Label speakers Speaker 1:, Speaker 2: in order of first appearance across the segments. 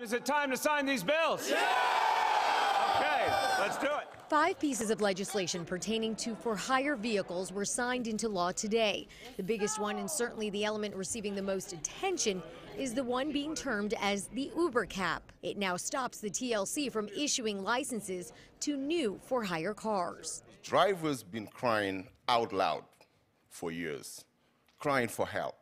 Speaker 1: Is it time to sign these bills? Yeah! Okay, let's do it.
Speaker 2: 5 pieces of legislation pertaining to for-hire vehicles were signed into law today. The biggest one, and certainly the element receiving the most attention, is the one being termed as the Uber cap. It now stops the TLC from issuing licenses to new for-hire cars.
Speaker 3: Drivers been crying out loud for years, crying for help.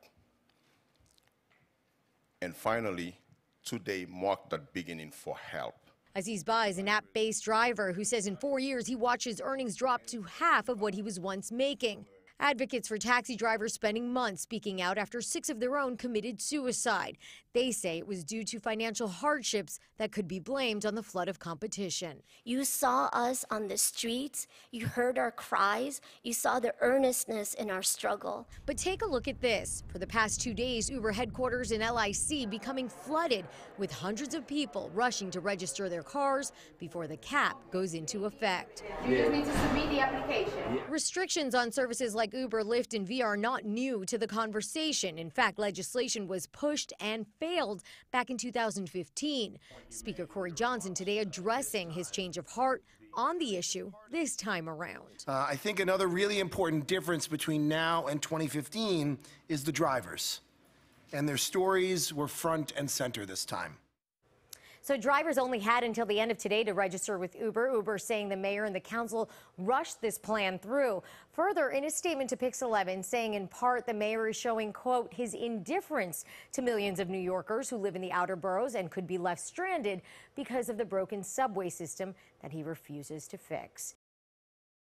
Speaker 3: And finally, today marked the beginning for help.
Speaker 2: Aziz Ba is an app-based driver who says in 4 years he watched his earnings drop to half of what he was once making. Advocates for taxi drivers spending months speaking out after 6 of their own committed suicide. They say it was due to financial hardships that could be blamed on the flood of competition.
Speaker 4: You saw us on the streets, you heard our cries, you saw the earnestness in our struggle.
Speaker 2: But take a look at this. For the past 2 days, Uber headquarters in LIC becoming flooded with hundreds of people rushing to register their cars before the cap goes into effect.
Speaker 5: You just need to submit the application.
Speaker 2: Restrictions on services like Uber, Lyft, and Via are not new to the conversation. In fact, legislation was pushed and failed back in 2015. Speaker Corey Johnson today addressing his change of heart on the issue this time around.
Speaker 6: I think another really important difference between now and 2015 is the drivers. And their stories were front and center this time.
Speaker 2: So drivers only had until the end of today to register with Uber. Uber saying the mayor and the council rushed this plan through. Further, in a statement to Pix 11, saying in part the mayor is showing, quote, his indifference to millions of New Yorkers who live in the outer boroughs and could be left stranded because of the broken subway system that he refuses to fix.